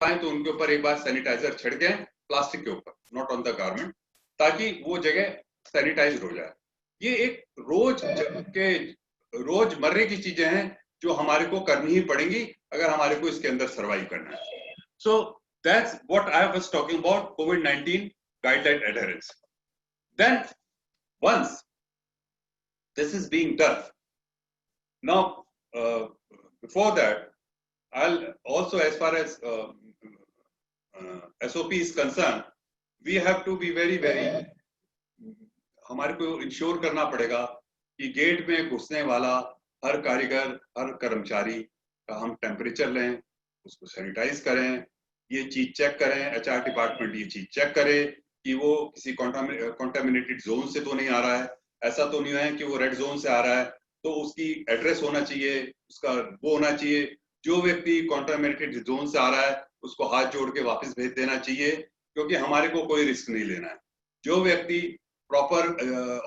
पाए तो उनके ऊपर एक बार सैनिटाइजर छिड़के प्लास्टिक के ऊपर, नॉट ऑन द गारमेंट, ताकि वो जगह सैनिटाइज हो जाए। ये एक रोजमर्रे की चीजें हैं जो हमारे को करनी ही पड़ेंगी अगर हमारे को इसके अंदर सर्वाइव करना है। So that's what I was talking about COVID-19 guideline adherence. Then once this is being done, now before that, I'll also, as far as SOP is concerned, we have to be very हमारे को ensure करना पड़ेगा कि gate में घुसने वाला हर कारीगर, हर कर्मचारी का हम टेम्परेचर लें, उसको सैनिटाइज करें, ये चीज चेक करें, HR डिपार्टमेंट ये चीज चेक करे कि वो किसी कॉन्टामिनेटेड जोन से तो नहीं आ रहा है, ऐसा तो नहीं है कि वो रेड जोन से आ रहा है, तो उसकी एड्रेस होना चाहिए, उसका वो होना चाहिए, जो व्यक्ति कॉन्टामिनेटेड जोन से आ रहा है उसको हाथ जोड़ के वापस भेज देना चाहिए, क्योंकि हमारे को कोई रिस्क नहीं लेना है। जो व्यक्ति प्रॉपर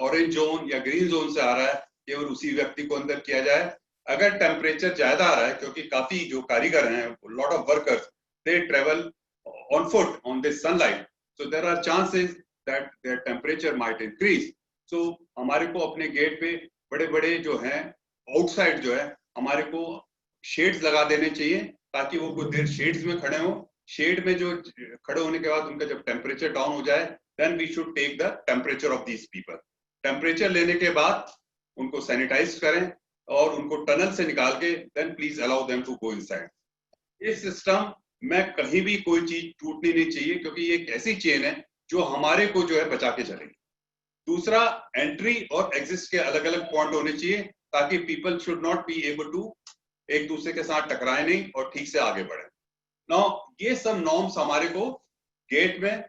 ऑरेंज जोन या ग्रीन जोन से आ रहा है केवल उसी व्यक्ति को अंदर किया जाए। अगर टेम्परेचर ज्यादा आ रहा है, क्योंकि काफी जो कारीगर हैं, lot of workers, they travel on foot on this sunlight, so there are chances that their temperature might increase. So हमारे को अपने गेट पे बड़े-बड़े जो हैं आउटसाइड जो है हमारे को शेड्स लगा देने चाहिए, ताकि वो कुछ देर शेड्स में खड़े हों। शेड में जो खड़े होने के बाद उनका जब टेम्परेचर डाउन हो जाए, then we should take the temperature of these people. Temperature लेने के बाद उनको सैनिटाइज करें और उनको टनल से निकाल के then please allow them to go inside. इस सिस्टम में कहीं भी कोई चीज टूटनी नहीं चाहिए, क्योंकि ये एक ऐसी चेन है जो हमारे को जो है बचा के चलेगी। दूसरा, एंट्री और एग्जिट के अलग अलग पॉइंट होने चाहिए, ताकि people should not be able to एक दूसरे के साथ टकराए नहीं और ठीक से आगे बढ़े। नाउ ये सब नॉर्म्स हमारे को गेट में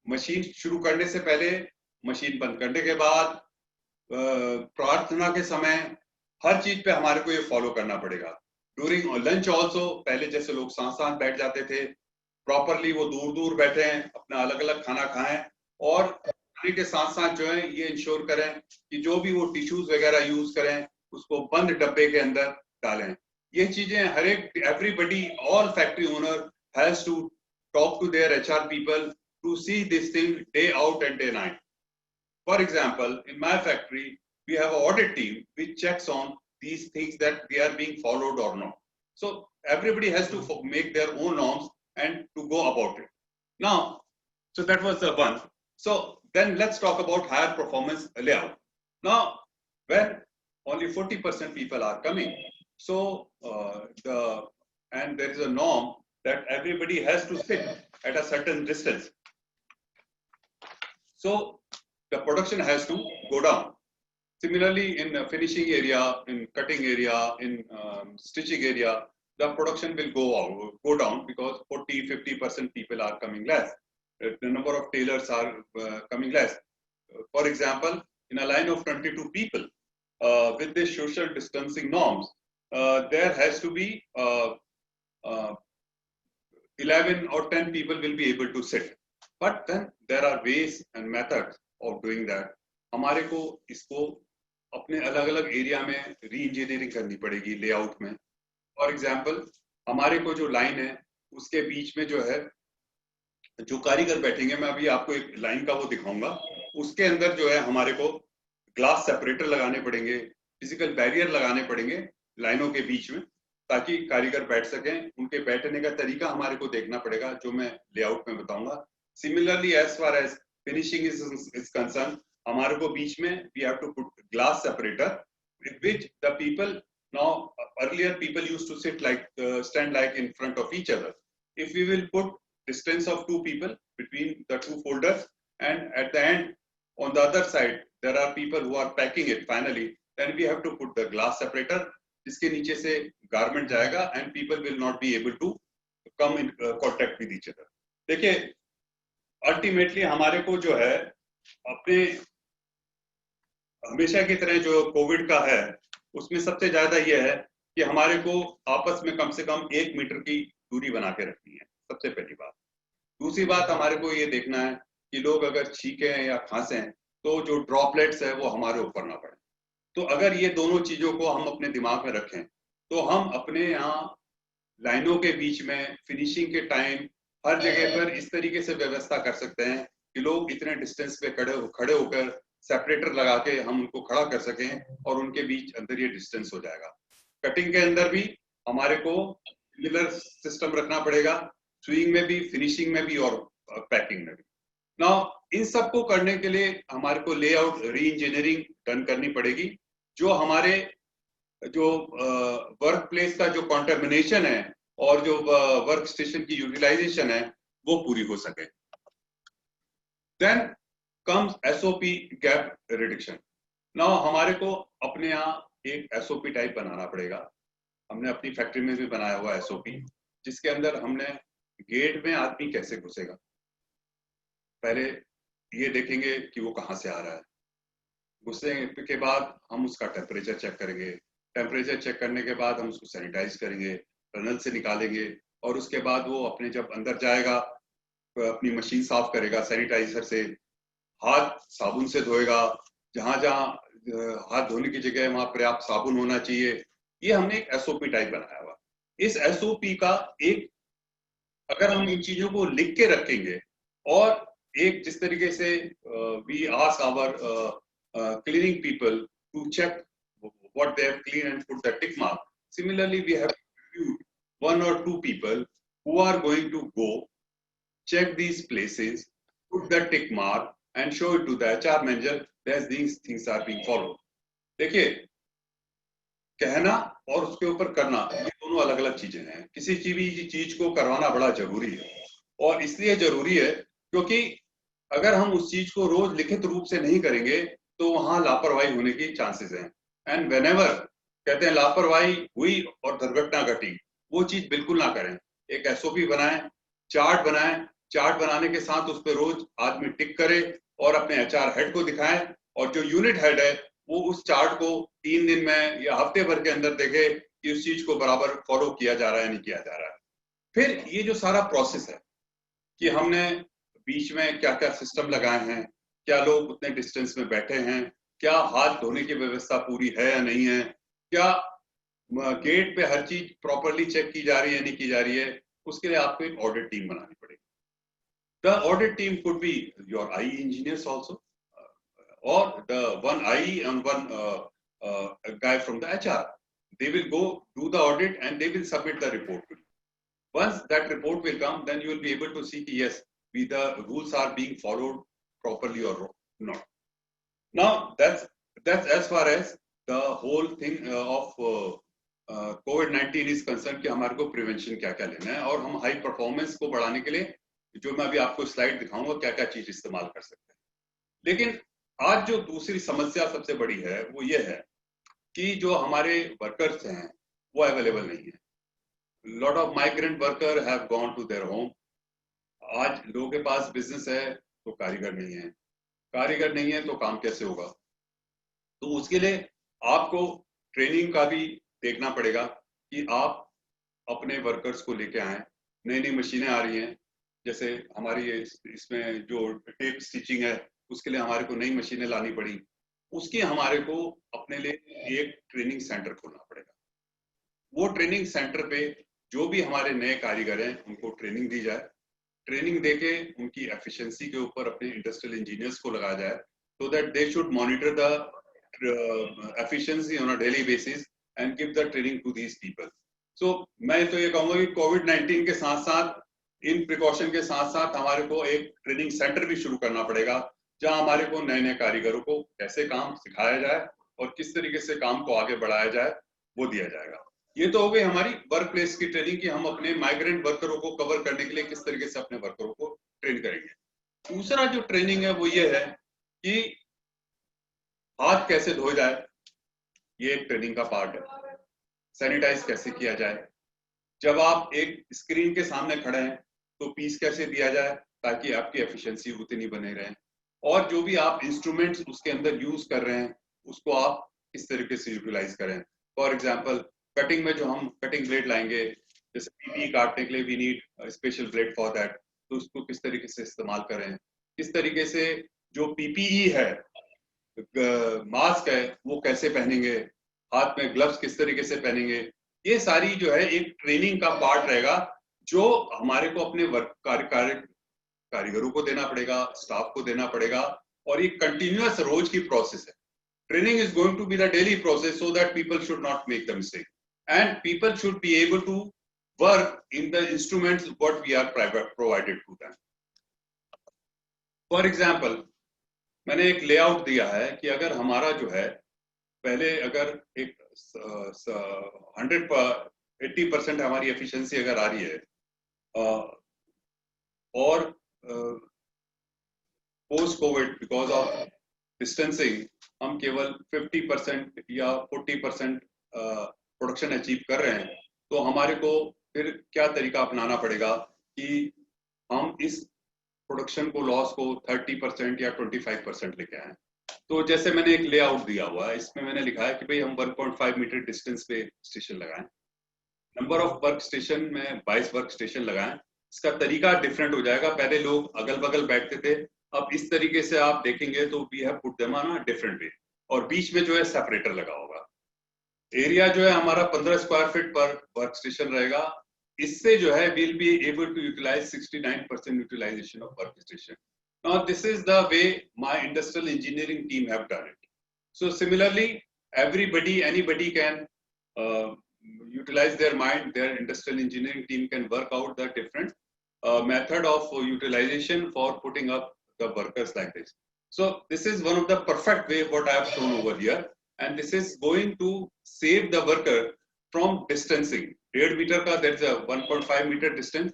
मशीन शुरू करने से पहले, मशीन बंद करने के बाद, प्रार्थना के समय, हर चीज पे हमारे को ये फॉलो करना पड़ेगा। ड्यूरिंग लंच ऑल्सो, पहले जैसे लोग साथ साथ बैठ जाते थे, प्रॉपरली वो दूर दूर बैठे, अपना अलग अलग खाना खाएं, और खाने के साथ साथ जो है ये इंश्योर करें कि जो भी वो टिश्यूज वगैरह यूज करें उसको बंद डब्बे के अंदर डालें। ये चीजें हर एक, everybody, all factory owner has to talk to their HR people to see this thing day out and day night. For example, in my factory, we have an audit team which checks on these things that they are being followed or not. So everybody has to make their own norms and to go about it. Now, so that was the one. So then let's talk about higher performance layout. Now, when only 40% people are coming, so and there is a norm that everybody has to sit at a certain distance. So the production has to go down. Similarly, in the finishing area, in cutting area, in stitching area, the production will go down, because 40-50% people are coming less. The number of tailors are coming less. For example, in a line of 22 people, with the social distancing norms, there has to be 11 or 10 people will be able to sit. But then there are ways and methods of doing that. हमारे को इसको अपने अलग अलग area में री engineering करनी पड़ेगी लेआउट में। फॉर एग्जाम्पल, हमारे को जो लाइन है उसके बीच में जो है जो कारीगर बैठेंगे, मैं अभी आपको एक लाइन का वो दिखाऊंगा, उसके अंदर जो है हमारे को ग्लास सेपरेटर लगाने पड़ेंगे, फिजिकल बैरियर लगाने पड़ेंगे लाइनों के बीच में, ताकि कारीगर बैठ सकें। उनके बैठने का तरीका हमारे को देखना पड़ेगा, जो मैं लेआउट में बताऊंगा। Similarly, as far as finishing is concern, हमारे को बीच में we have to put glass separator with which the people, now earlier people used to sit like stand like in front of each other. If we will put distance of 2 people between the 2 folders, and at the end on the other side there are people who are packing it finally, then we have to put the glass separator, जिसके नीचे से garment जाएगा, and people will not be able to come in contact with each other. देखिए, ultimately हमारे को जो है अपने हमेशा की तरह जो कोविड का है उसमें सबसे ज्यादा ये है कि हमारे को आपस में कम से कम 1 मीटर की दूरी बना के रखनी है, सबसे पहली बात। दूसरी बात, हमारे को ये देखना है कि लोग अगर छींकें या खांसें तो जो ड्रॉपलेट्स है वो हमारे ऊपर ना पड़े। तो अगर ये दोनों चीजों को हम अपने दिमाग में रखें तो हम अपने यहाँ लाइनों के बीच में, फिनिशिंग के टाइम, हर जगह पर इस तरीके से व्यवस्था कर सकते हैं कि लोग इतने डिस्टेंस पे खड़े होकर सेपरेटर लगा के हम उनको खड़ा कर सकें और उनके बीच अंदर ये डिस्टेंस हो जाएगा। कटिंग के अंदर भी हमारे को सिमिलर सिस्टम रखना पड़ेगा, स्विंग में भी, फिनिशिंग में भी और पैकिंग में भी। नाउ इन सबको करने के लिए हमारे को लेआउट री इंजीनियरिंग डन करनी पड़ेगी, जो हमारे जो वर्क प्लेस का जो कॉन्टेमिनेशन है और जो वर्क स्टेशन की यूटिलाइजेशन है वो पूरी हो सके। Then comes SOP gap reduction. Now हमारे को अपने यहाँ एक एसओपी टाइप बनाना पड़ेगा। हमने अपनी फैक्ट्री में भी बनाया हुआ एसओपी, जिसके अंदर हमने गेट में आदमी कैसे घुसेगा, पहले ये देखेंगे कि वो कहाँ से आ रहा है। घुसने के बाद हम उसका टेम्परेचर चेक करेंगे, टेम्परेचर चेक करने के बाद हम उसको सैनिटाइज करेंगे, टनल से निकालेंगे और उसके बाद वो अपने जब अंदर जाएगा अपनी मशीन साफ करेगा सैनिटाइजर से, हाथ साबुन से धोएगा, जहां जहां हाथ धोने की जगह वहां पर्याप्त साबुन होना चाहिए। ये हमने एक एसओपी टाइप बनाया हुआ। इस एसओपी का एक, अगर हम इन चीजों को लिख के रखेंगे और एक जिस तरीके से we ask our cleaning people to check what they have cleaned and put the tick mark. Similarly, we have one or two people who are going to go check these places, put the tick mark and show it to the HR manager that these things are being followed. देखिए, कहना और उसके ऊपर करना ये दोनों अलग अलग चीजें हैं। किसी चीज को करवाना बड़ा जरूरी है और इसलिए जरूरी है क्योंकि अगर हम उस चीज को रोज लिखित रूप से नहीं करेंगे तो वहां लापरवाही होने की चांसेस हैं। एंड व्हेनेवर कहते हैं लापरवाही हुई और दुर्घटना घटी, वो चीज बिल्कुल ना करें। एक एसओपी बनाएं, चार्ट बनाएं, चार्ट बनाने के साथ उस पर रोज आदमी टिक करे और अपने एचआर हेड को दिखाएं और जो यूनिट हेड है वो उस चार्ट को 3 दिन में या हफ्ते भर के अंदर देखे कि उस चीज को बराबर फॉलो किया जा रहा है नहीं किया जा रहा है। फिर ये जो सारा प्रोसेस है कि हमने बीच में क्या क्या सिस्टम लगाए हैं, क्या लोग उतने डिस्टेंस में बैठे हैं, क्या हाथ धोने की व्यवस्था पूरी है या नहीं है, क्या गेट पे हर चीज प्रॉपरली चेक की जा रही है नहीं की जा रही है, उसके लिए आपको एक ऑडिट टीम बनानी पड़ेगी। The audit team could be your I engineers also or the one IE and one guy from the HR. They will go do the audit and they will submit the report to you. Once that report will come, then you will be able to see yes, the rules are being followed properly or not. Now that's as far as the whole thing of COVID-19 is concerned कि हमारे को prevention क्या क्या लेना है और हम high performance को बढ़ाने के लिए जो मैं अभी आपको स्लाइड दिखाऊंगा क्या क्या चीज इस्तेमाल कर सकते हैं। लेकिन आज जो दूसरी समस्या सबसे बड़ी है वो ये है कि जो हमारे वर्कर्स हैं वो अवेलेबल नहीं है। Lot of migrant worker have gone to their home. आज लोगों के पास बिजनेस है तो कारीगर नहीं है, कारीगर नहीं है तो काम कैसे होगा। तो उसके लिए आपको ट्रेनिंग का भी देखना पड़ेगा कि आप अपने वर्कर्स को लेके आए। नई नई मशीनें आ रही हैं, जैसे हमारी इसमें जो टेप स्टिचिंग है उसके लिए हमारे को नई मशीनें लानी पड़ी। उसकी हमारे को अपने लिए एक ट्रेनिंग सेंटर खोलना पड़ेगा। वो ट्रेनिंग सेंटर पे जो भी हमारे नए कारीगर हैं उनको ट्रेनिंग दी जाए, ट्रेनिंग देके उनकी एफिशिएंसी के ऊपर अपने इंडस्ट्रियल इंजीनियर्स को लगाया जाए so that they should monitor the efficiency on a daily basis and give the training to these people. So मैं तो ये कहूंगा कि कोविड-19 के साथ साथ इन प्रिकॉशन के साथ साथ हमारे को एक ट्रेनिंग सेंटर भी शुरू करना पड़ेगा जहां हमारे को नए नए कारीगरों को कैसे काम सिखाया जाए और किस तरीके से काम को आगे बढ़ाया जाए वो दिया जाएगा। ये तो हो गई हमारी वर्क प्लेस की ट्रेनिंग कि हम अपने माइग्रेंट वर्करों को कवर करने के लिए किस तरीके से अपने वर्करों को ट्रेन करेंगे। दूसरा जो ट्रेनिंग है वो ये है कि हाथ कैसे धोए जाए, ये एक ट्रेनिंग का पार्ट है। सैनिटाइज कैसे किया जाए, जब आप एक स्क्रीन के सामने खड़े हैं तो पीस कैसे दिया जाए ताकि आपकी एफिशिएंसी उतनी बने रहे, और जो भी आप इंस्ट्रूमेंट्स उसके अंदर यूज कर रहे हैं उसको आप किस तरीके से यूटिलाइज करें। फॉर एग्जांपल कटिंग में जो हम कटिंग ब्लेड लाएंगे, जैसे पीपी काटने के लिए we need special blade for that, तो उसको किस तरीके से इस्तेमाल करें, किस तरीके से जो पीपीई है, मास्क है वो कैसे पहनेंगे, हाथ में ग्लव्स किस तरीके से पहनेंगे, ये सारी जो है एक ट्रेनिंग का पार्ट रहेगा जो हमारे को अपने कारीगरों को देना पड़ेगा, स्टाफ को देना पड़ेगा, और ये कंटिन्यूअस रोज की प्रोसेस है. Training is going to be the daily process so that people should not make the mistake, and people should be able to work in the instruments what we are provided to them. For example, मैंने एक layout दिया है कि अगर हमारा जो है पहले अगर एक 80% हमारी एफिशिएंसी अगर आ रही है और post Covid because of distancing हम केवल 50% या 40% प्रोडक्शन अचीव कर रहे हैं, तो हमारे को फिर क्या तरीका अपनाना पड़ेगा कि हम इस प्रोडक्शन को लॉस को 30% या 25% लेके आए. तो जैसे मैंने एक लेआउट दिया हुआ है, इसमें मैंने लिखा है कि भाई हम 1.5 मीटर डिस्टेंस पे स्टेशन लगाएं, नंबर ऑफ वर्क स्टेशन में 22 वर्क स्टेशन लगाएं. इसका तरीका डिफरेंट हो जाएगा. पहले लोग अगल बगल बैठते थे, अब इस तरीके से आप देखेंगे तो we have put them on a different way, और बीच में जो है सेपरेटर लगा होगा. एरिया जो है हमारा 15 स्क्वायर फीट पर वर्क स्टेशन रहेगा. इससे जो है we'll be able to utilize 69% utilization of work station. Now this is the way my industrial engineering team have done it. So similarly, anybody can utilize their mind. Their industrial engineering team can work out the different method of utilization for putting up the workers like this. So this is one of the perfect way what I have shown over here, and this is going to save the worker from distancing. 1.5 meter ka, there is a 1.5 meter distance,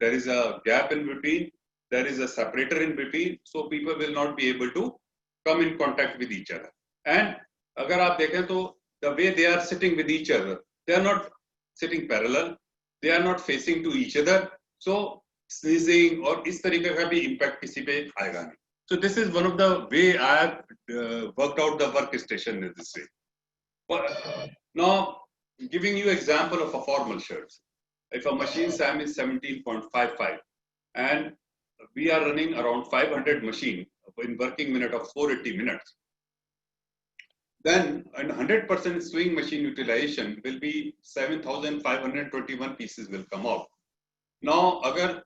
there is a gap in between, there is a separator in between, so people will not be able to come in contact with each other. And agar aap dekhen to the way they are sitting with each other, they are not sitting parallel, they are not facing to each other, so sneezing or is tarike ka bhi impact kisi pe aayega nahi. So this is one of the way I have worked out the workstation in this way. Now giving you example of a formal shirt. If a machine SAM is 17.55 and we are running around 500 machine in working minute of 480 minutes, then a 100% swing machine utilization will be 7,521 pieces will come out. Now agar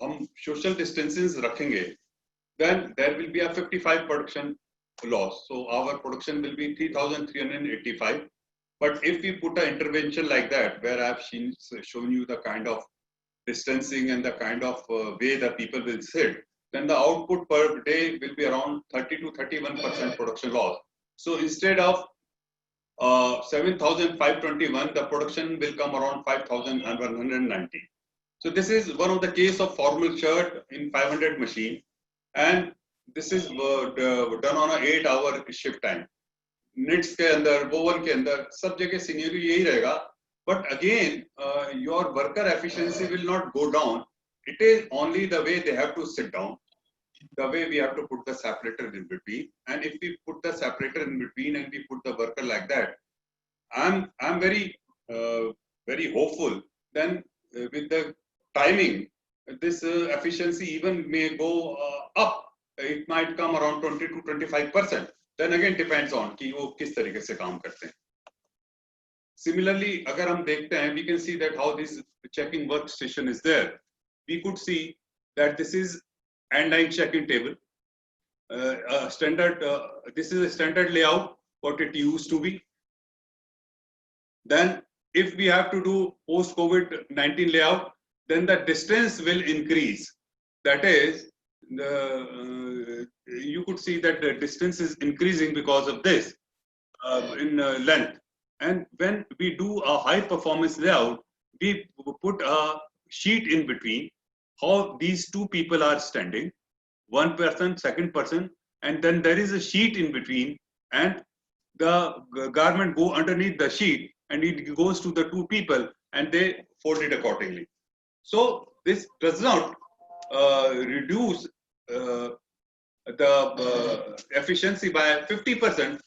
hum social distances rakhenge, then there will be a 55 production loss. So our production will be 3,385. But if we put an intervention like that, where I have shown you the kind of distancing and the kind of way that people will sit, then the output per day will be around 30 to 31% production loss. So instead of 7,521, the production will come around 5,190. So this is one of the case of formal shirt in 500 machine, and this is done on a 8-hour shift time. Knits के अंदर, woven के अंदर, सब जगह scenario यही रहेगा. But again, your worker efficiency will not go down. It is only the way they have to sit down, the way we have to put the separator in between. And if we put the separator in between and we put the worker like that, I'm very very hopeful. Then with the timing, this efficiency even may go up. It might come around 20 to 25%. Then again depends on कि वो किस तरीके से काम करते हैं. Similarly, अगर हम देखते हैं, we can see that how this checking workstation is there. We could see that this is end-line check-in table. This is a standard layout what it used to be. Then if we have to do post-COVID-19 layout, then the distance will increase. That is, you could see that the distance is increasing because of this in length. And when we do a high performance layout, we put a sheet in between how these two people are standing, one person, second person, and then there is a sheet in between, and the garment go underneath the sheet and it goes to the two people and they fold it accordingly. So this does not reduce the efficiency by 50%,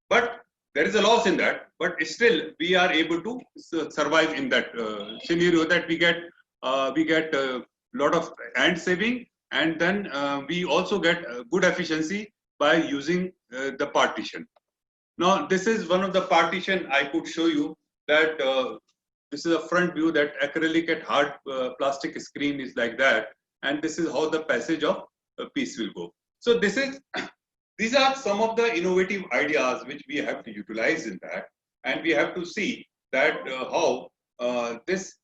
but there is a loss in that. But still, we are able to survive in that scenario that we get a lot of hand saving, and then we also get good efficiency by using the partition. Now, this is one of the partition I could show you that This is a front view that acrylic at hard plastic screen is like that. And this is how the passage of piece will go. So this is, these are some of the innovative ideas which we have to utilize in that. And we have to see that how this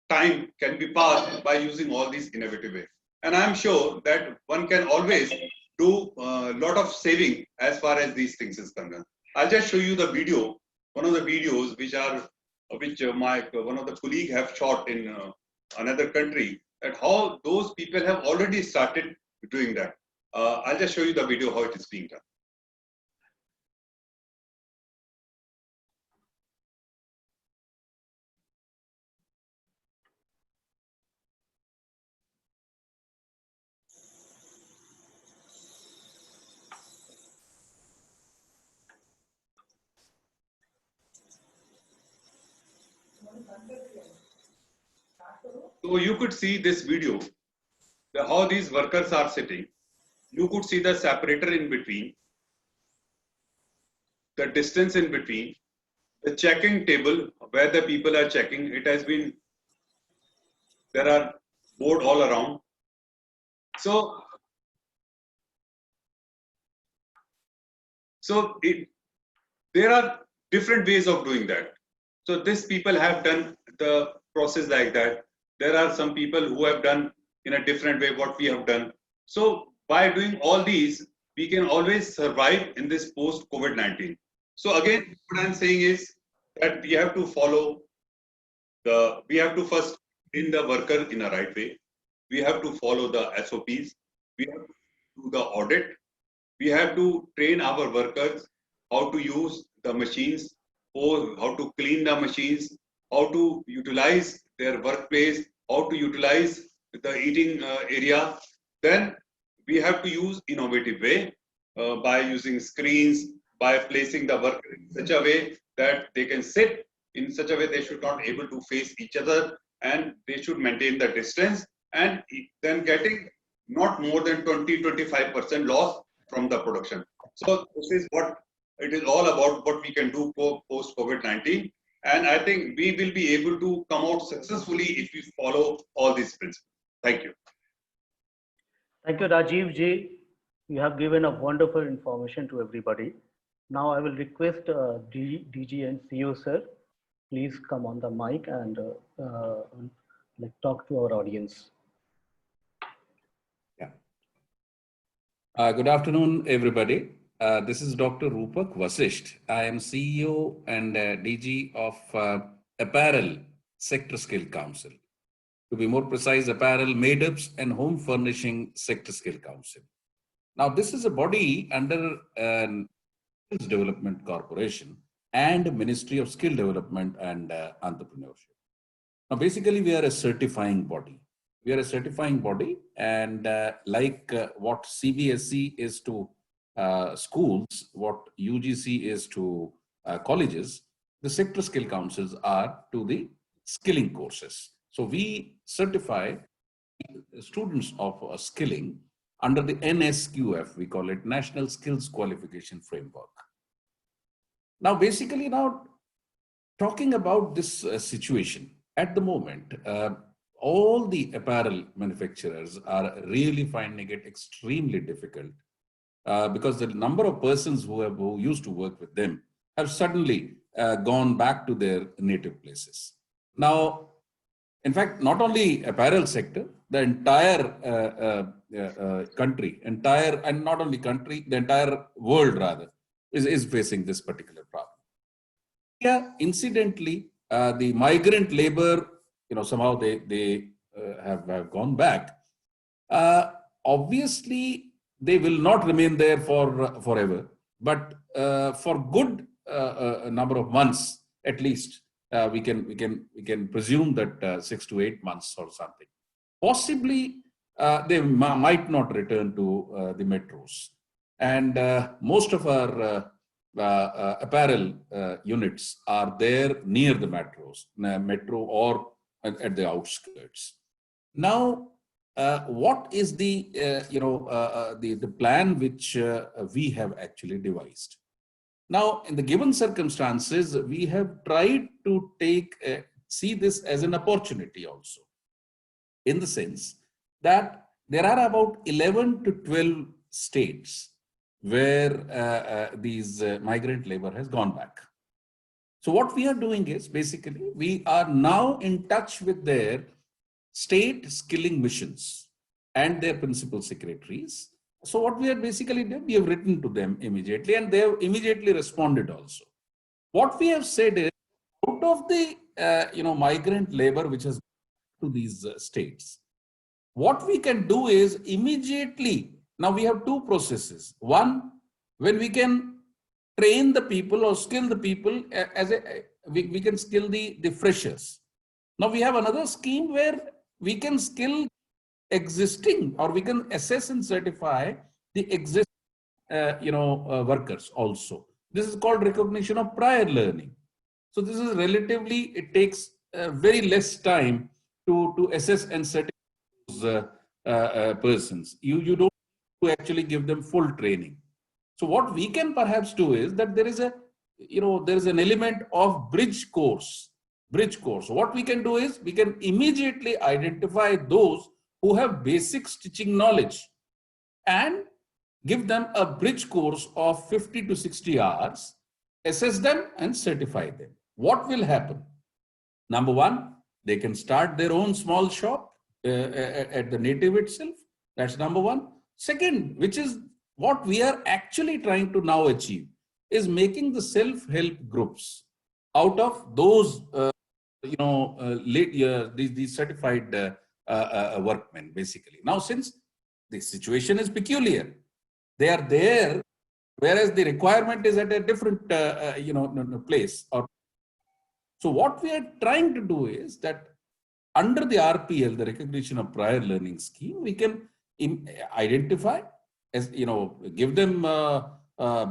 time can be passed by using all these innovative ways. And I'm sure that one can always do a lot of saving as far as these things is concerned. I'll just show you the video, one of the videos which one of the colleague have shot in another country, that how those people have already started doing that. I'll just show you the video how it is being done. So you could see this video, how these workers are sitting. You could see the separator in between, the distance in between, the checking table where the people are checking. It has been, there are board all around. So there are different ways of doing that. So these people have done the process like that. There are some people who have done in a different way what we have done. So by doing all these, we can always survive in this post-COVID-19. So again, what I'm saying is that we have to follow we have to first train the worker in a right way. We have to follow the SOPs. We have to do the audit. We have to train our workers how to use the machines, or how to clean the machines, how to utilize their workplace, how to utilize the eating area. Then we have to use innovative way by using screens, by placing the worker in such a way that they can sit in such a way they should not able to face each other, and they should maintain the distance, and then getting not more than 20-25% loss from the production. So this is what it is all about, what we can do post COVID-19. And I think we will be able to come out successfully if we follow all these principles. Thank you. Thank you, Rajiv ji. You have given a wonderful information to everybody. Now I will request DG and CEO sir, please come on the mic and talk to our audience. Yeah. Good afternoon, everybody. This is Dr. Rupak Vasisht. I am CEO and DG of Apparel Sector Skill Council. To be more precise, Apparel, Made-ups and Home Furnishing Sector Skill Council. Now, this is a body under Skills Development Corporation and Ministry of Skill Development and Entrepreneurship. Now, basically, we are a certifying body. We are a certifying body, and what CBSE is to schools, what UGC is to colleges, the sector skill councils are to the skilling courses. So we certify students of skilling under the NSQF, we call it National Skills Qualification Framework. Now, basically, talking about this situation at the moment, all the apparel manufacturers are really finding it extremely difficult because the number of persons who used to work with them have suddenly gone back to their native places. Now, in fact, not only apparel sector, the entire country, and not only country, the entire world rather, is facing this particular problem. Yeah, incidentally, the migrant labor, somehow they have gone back. Obviously, they will not remain there for forever, but for good number of months at least, we can presume that 6 to 8 months or something. Possibly, they might not return to the metros, and most of our apparel units are there near the metro or at the outskirts. Now, what is the the plan which we have actually devised? Now, in the given circumstances, we have tried to take see this as an opportunity also, in the sense that there are about 11 to 12 states where these migrant labor has gone back. So what we are doing is basically we are now in touch with their state skilling missions and their principal secretaries. So what we are basically doing, we have written to them immediately and they have immediately responded also. What we have said is, out of the migrant labor which has to these states, what we can do is immediately, now we have two processes. One, when we can train the people or skill the people we can skill the freshers. Now we have another scheme where we can skill existing, or we can assess and certify the existing workers also. This is called recognition of prior learning. So this is relatively, it takes very less time to assess and certify those persons. You don't to actually give them full training. So what we can perhaps do is that there is an element of bridge course. What we can do is we can immediately identify those who have basic stitching knowledge and give them a bridge course of 50 to 60 hours, assess them and certify them. What will happen? Number one, they can start their own small shop at the native itself. That's number one. Second, which is what we are actually trying to now achieve, is making the self-help groups out of those, these certified workmen, basically. Now, since the situation is peculiar, they are there, whereas the requirement is at a different, place. So what we are trying to do is that under the RPL, the recognition of prior learning scheme, we can identify, as give them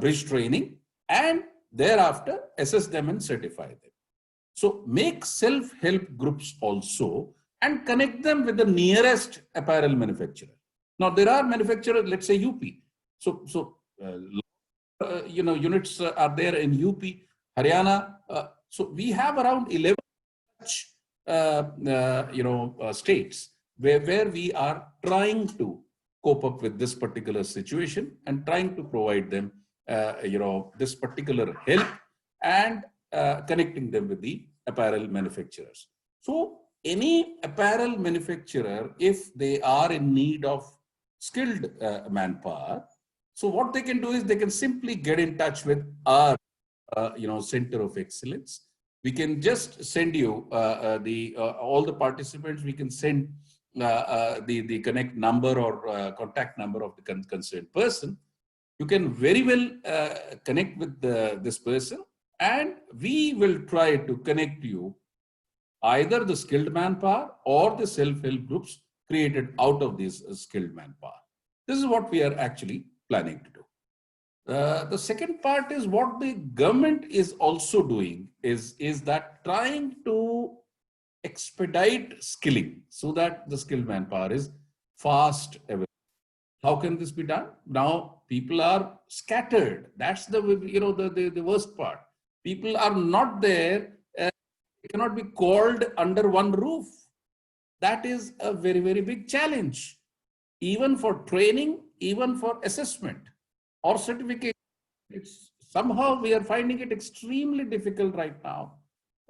bridge training and thereafter assess them and certify them. So make self-help groups also and connect them with the nearest apparel manufacturer. Now there are manufacturers, let's say UP. Units are there in UP, Haryana. So we have around 11 such states where we are trying to cope up with this particular situation and trying to provide them this particular help and connecting them with the apparel manufacturers. So any apparel manufacturer, if they are in need of skilled manpower, so what they can do is they can simply get in touch with our Center of Excellence. We can just send you all the participants. We can send the connect number or contact number of the concerned person. You can very well connect with this person, and we will try to connect you either the skilled manpower or the self-help groups created out of this skilled manpower. This is what we are actually planning to do. The second part is what the government is also doing is that trying to expedite skilling so that the skilled manpower is fast available. How can this be done? Now people are scattered. That's the the worst part. People are not there. They cannot be called under one roof. That is a very, very big challenge, even for training, even for assessment or certification. It's somehow we are finding it extremely difficult right now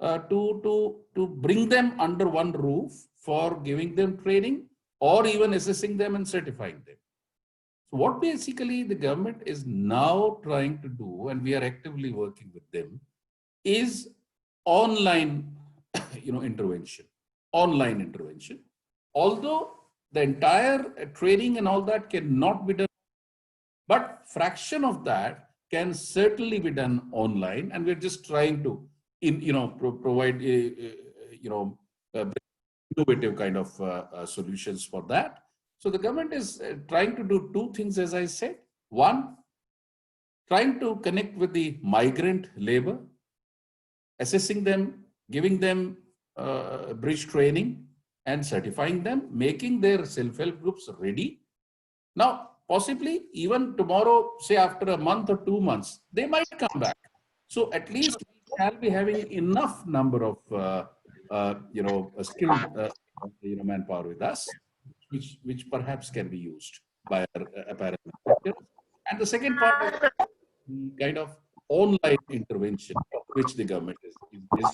to bring them under one roof for giving them training or even assessing them and certifying them. So what basically the government is now trying to do, and we are actively working with them, is online intervention. Online intervention. Although the entire training and all that cannot be done, but fraction of that can certainly be done online, and we're just trying to provide innovative kind of solutions for that. So the government is trying to do two things, as I said. One, trying to connect with the migrant labor, assessing them, giving them bridge training and certifying them, making their self-help groups ready. Now, possibly even tomorrow, say after a month or 2 months, they might come back. So at least we shall be having enough number of a skilled manpower with us, which perhaps can be used by our apparel manufacturers. And the second part is the kind of online intervention which the government is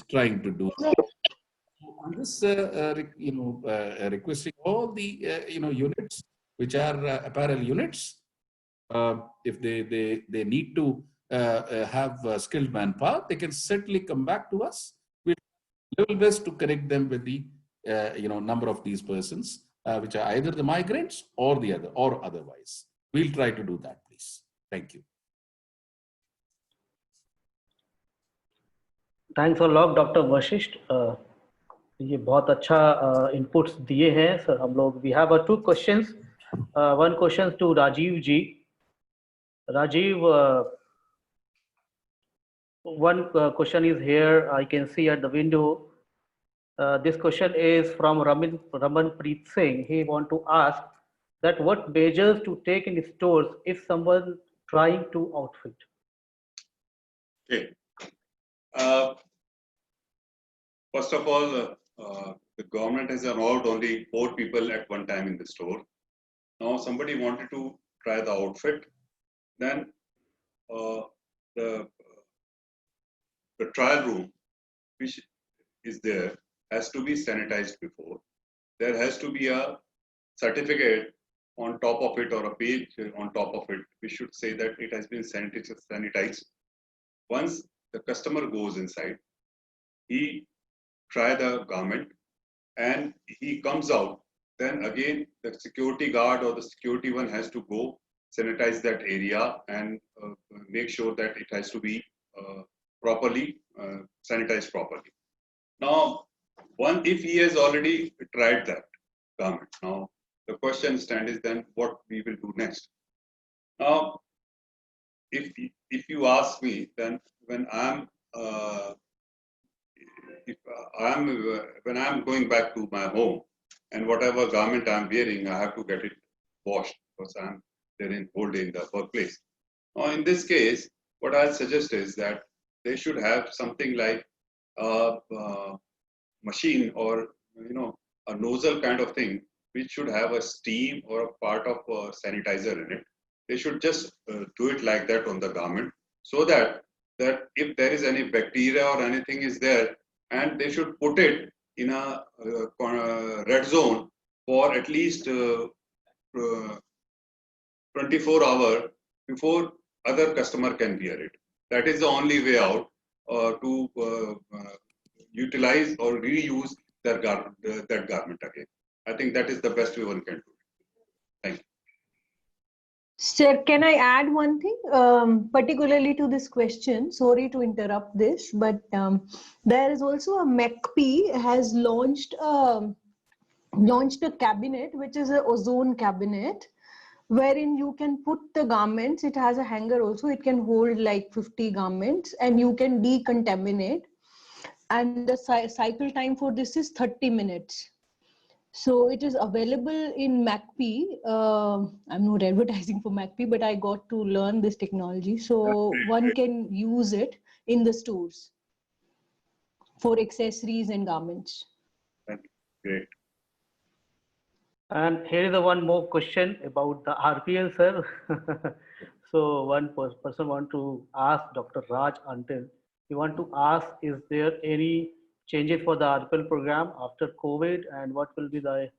trying to do. On this, requesting all the units which are apparel units, if they need to have skilled manpower, they can certainly come back to us. We'll do our best to connect them with the number of these persons, which are either the migrants or the other or otherwise. We'll try to do that, please. Thank you. Thanks a lot, Dr. Vasisht. ये बहुत अच्छा inputs दिए हैं sir हम लोग. We have 2 questions. One question to Rajiv ji. Rajiv, one question is here. I can see at the window. This question is from Raman Preet Singh. He want to ask that what measures to take in stores if someone trying to outfit. Okay. First of all, the government has allowed only 4 people at one time in the store. Now somebody wanted to try the outfit, then the trial room which is there has to be sanitized before. There has to be a certificate on top of it or a page on top of it which should say that it has been sanitized. Once the customer goes inside, he try the garment and he comes out, then again the security guard or the security one has to go sanitize that area and make sure that it has to be properly sanitized properly. Now, if he has already tried that garment, now the question stand is then what we will do next. Now, if you ask me, then when I'm going back to my home and whatever garment I'm wearing, I have to get it washed because I'm there in whole day in the workplace. Now, in this case, what I suggest is that they should have something like a machine or a nozzle kind of thing which should have a steam or a part of a sanitizer in it. They should just do it like that on the garment so that if there is any bacteria or anything is there, and they should put it in a red zone for at least 24 hours before other customer can wear it. That is the only way out to utilize or reuse that garment again. I think that is the best way one can do it. Thank you. Sir, can I add one thing, particularly to this question? Sorry to interrupt this, but there is also a MECP has launched a cabinet, which is an ozone cabinet, wherein you can put the garments. It has a hanger also. It can hold like 50 garments, and you can decontaminate. And the cycle time for this is 30 minutes. So it is available in MACP. I'm not advertising for MACP, but I got to learn this technology. So one can use it in the stores for accessories and garments. Great. And here is one more question about the RPL, sir. So one person want to ask Dr. Raj Antil. He want to ask, is there any changes for the RPL program after COVID, and what will be the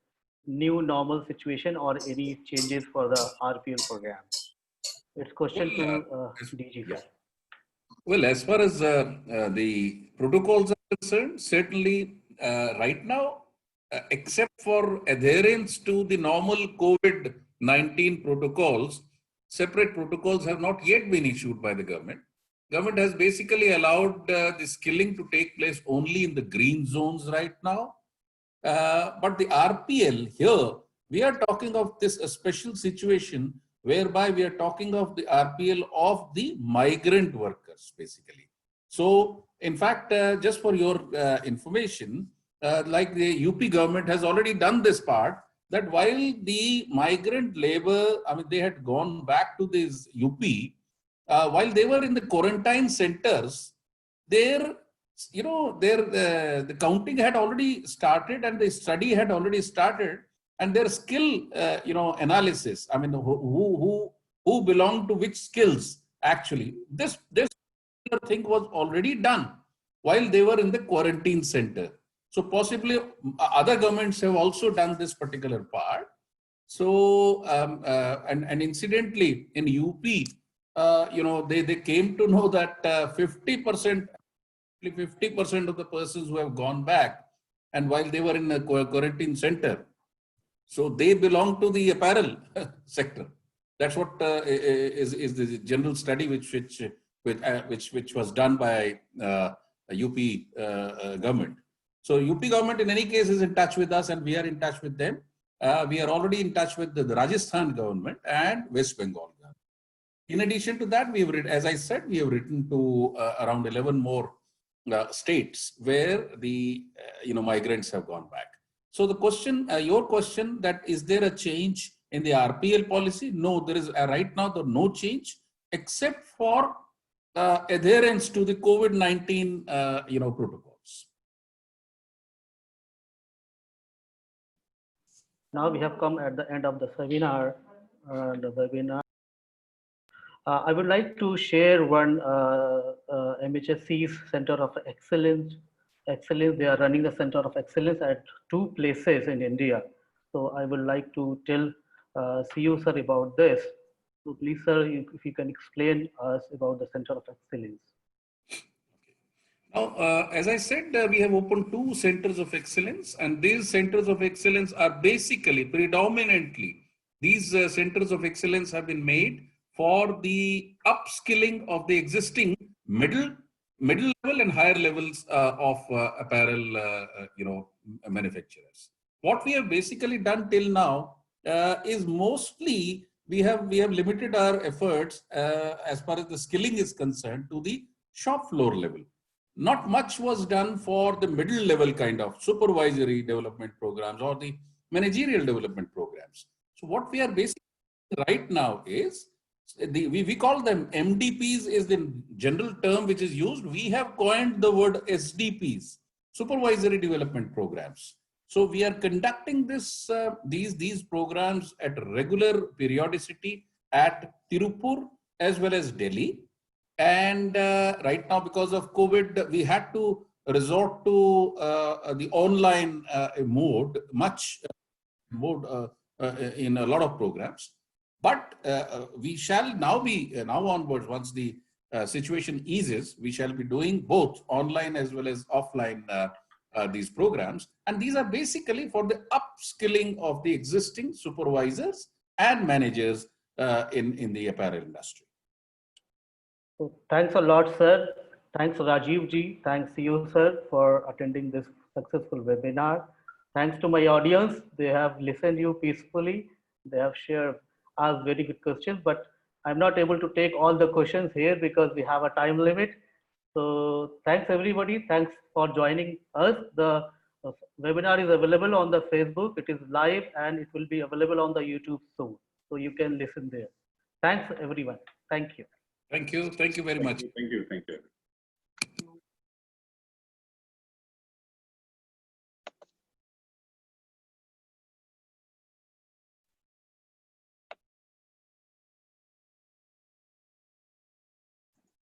new normal situation or any changes for the RPL program? It's question to DG. Yeah. Well, as far as the protocols are concerned, certainly right now, except for adherence to the normal COVID-19 protocols, separate protocols have not yet been issued by the government. Government has basically allowed the skilling to take place only in the green zones right now. But the RPL here, we are talking of this a special situation whereby we are talking of the RPL of the migrant workers, basically. So, in fact, just for your information, like the UP government has already done this part, that while the migrant labor, I mean, they had gone back to this UP, while they were in the quarantine centers, their the counting had already started and the study had already started, and their skill, analysis. I mean, who belong to which skills actually. This thing was already done while they were in the quarantine center. So possibly other governments have also done this particular part. So and incidentally in UP, they came to know that 50% of the persons who have gone back, and while they were in a quarantine center, so they belong to the apparel sector. That's what is the general study which was done by UP government. So UP government in any case is in touch with us, and we are in touch with them. We are already in touch with the Rajasthan government and West Bengal government. In addition to that, as I said, we have written to around 11 more states where the migrants have gone back. So the question, your question, that is there a change in the RPL policy? No, there is right now no change except for adherence to the COVID-19 protocols. Now we have come at the end of the webinar. I would like to share one MHSC's Center of Excellence. They are running the Center of Excellence at 2 places in India. So I would like to tell CU sir about this. So please sir, if you can explain us about the Center of Excellence. Now, as I said, we have opened 2 centers of excellence, and these centers of excellence are basically predominantly, these centers of excellence have been made for the upskilling of the existing middle level and higher levels of apparel, manufacturers. What we have basically done till now is mostly we have limited our efforts as far as the skilling is concerned to the shop floor level. Not much was done for the middle level kind of supervisory development programs or the managerial development programs. So what we are basically right now is, we call them MDPs is the general term which is used. We have coined the word SDPs, supervisory development programs. So we are conducting these programs at regular periodicity at Tirupur as well as Delhi. And right now, because of COVID, we had to resort to the online mode, in a lot of programs. But we shall now onwards, once the situation eases, we shall be doing both online as well as offline these programs. And these are basically for the upskilling of the existing supervisors and managers in the apparel industry. So thanks a lot, sir. Thanks, Rajiv ji. Thanks, CU sir, for attending this successful webinar. Thanks to my audience. They have listened you peacefully. They have asked very good questions, but I'm not able to take all the questions here because we have a time limit. So thanks everybody. Thanks for joining us. The webinar is available on the Facebook. It is live and it will be available on the YouTube soon. So you can listen there. Thanks everyone. Thank you. Thank you. Thank you very much. Thank you.